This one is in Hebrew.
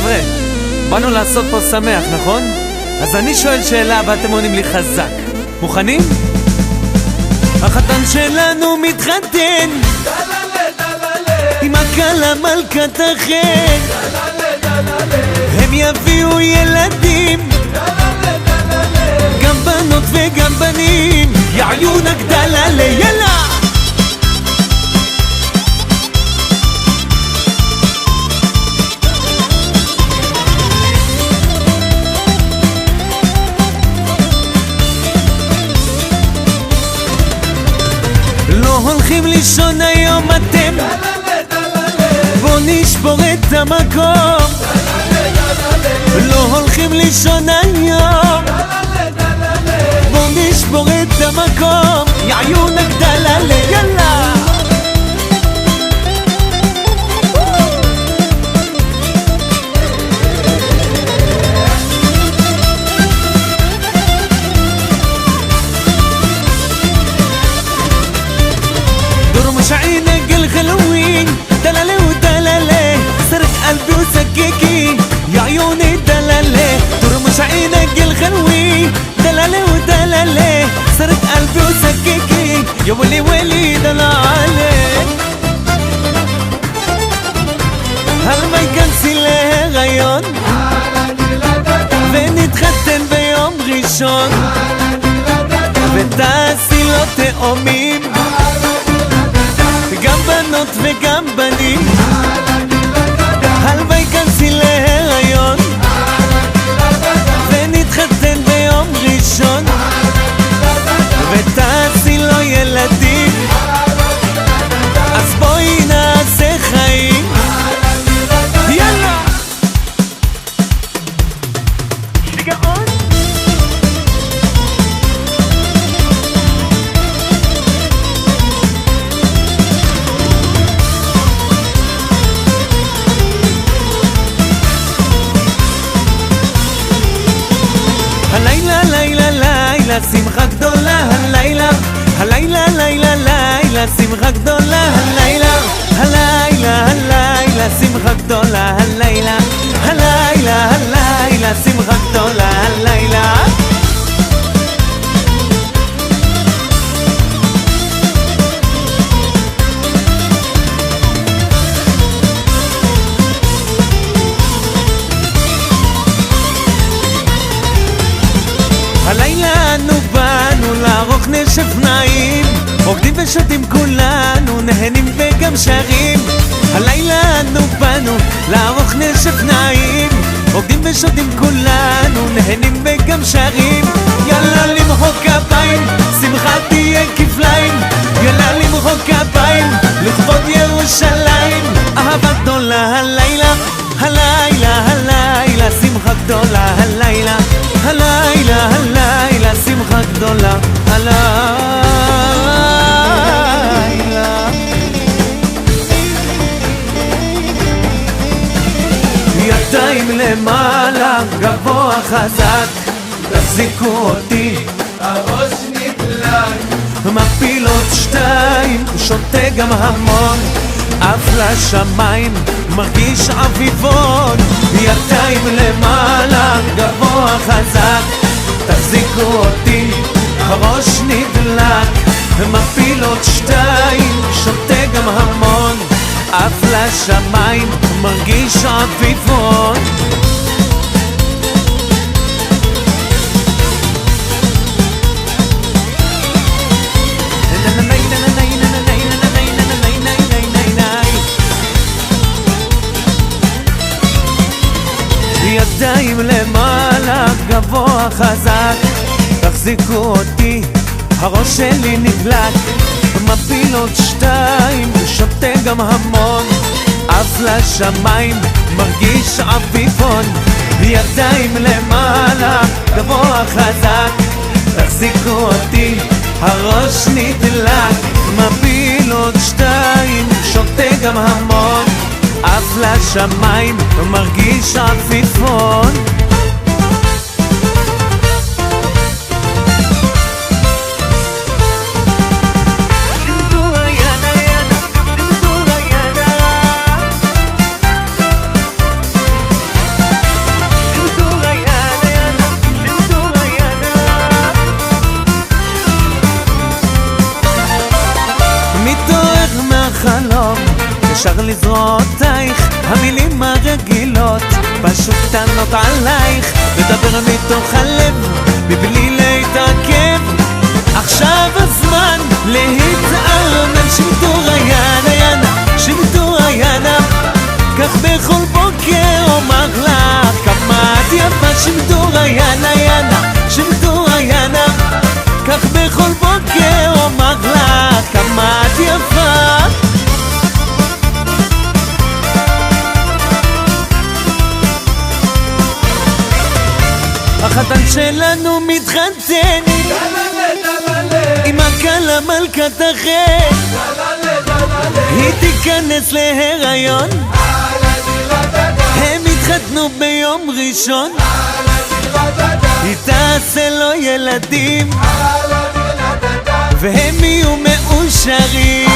חבר'ה, באנו לעשות פה שמח, נכון? אז אני שואל שאלה ואתם עונים לי חזק. מוכנים? החתן שלנו מתחתן עם הכלה מלכת החן, הם יביאו ילדים, גם בנות וגם בנים, יעיונק דללה, יאללה! לא הולכים לישון היום אתם, בוא נשבור את המקום. לא הולכים לישון היום, בוא נשבור את המקום. יעיונק דללה, יאללה! عينك الخلوين دلالي ودلالي سرق قلبي وسككي يا عيوني دلالي ترمش عينك الخلوين دلالي ودلالي سرق قلبي وسككي يا ولي ولي دلالي هل ما يكنسي لها غيون ونتختن بيوم غيشون ותעשי לו תאומים, גם בנות וגם בנים, הלוואי כנסי להיריון ונתחתן ביום ראשון ותעשי לו ילדים, אז בואי נעשה חיים, יאללה! שיגעון! הלילה לילה לילה שמחה גדולה, הלילה הלילה לילה לילה שמחה גדולה, הלילה הלילה הלילה שמחה גדולה, הלילה הלילה הלילה שמחה גדולה, הלילה הלילה אנו באנו לערוך נשף נעים, רוקדים ושותים כולנו, נהנים וגם שרים. הלילה אנו באנו לערוך נשף נעים, רוקדים ושותים כולנו, נהנים וגם שרים. יאללה למחוא כפיים, שמחה תהיה כפליים, יאללה למחוא כפיים, לכבוד ירושלים. אהבה גדולה הלילה, הלילה הלילה שמחה גדולה, הלילה הלילה הלילה שמחה גדולה, הלילה ידיים למעלה גבוה חזק, תחזיקו אותי, הראש נדלק, מפילות שתיים, שותה גם המון, אף לשמיים מרגיש אביבון. ידיים למעלה גבוה חזק, תחזיקו אותי, הראש נדלק, מפילות שתיים, שותה גם המון, אף לשמיים מרגיש אביבון. ידיים למעלה גבוה חזק, תחזיקו אותי, הראש שלי נדלק, מפילות שתיים, שותה גם המון, אף לשמיים מרגיש אביבון. ידיים למעלה גבוה חזק, תחזיקו אותי, הראש נדלק, מפילות שתיים, שותה גם המון, אף לשמיים מרגיש עפיפון. שר לזרועותייך, המילים הרגילות פשוט טענות עלייך, לדבר מתוך הלב מבלי להתעכב. עכשיו הזמן להתאמן, שימטור היאנה יאנה, שימטור היאנה, כך בכל בוקר אומר לך כמה את יפה. שימטור היאנה יאנה, שימטור היאנה, כך בכל בוקר אומר לך כמה את יפה. החתן שלנו מתחתן עם הכלה מלכת החן, היא תיכנס להיריון, הם התחתנו ביום ראשון, היא תעשה לו ילדים והם יהיו מאושרים.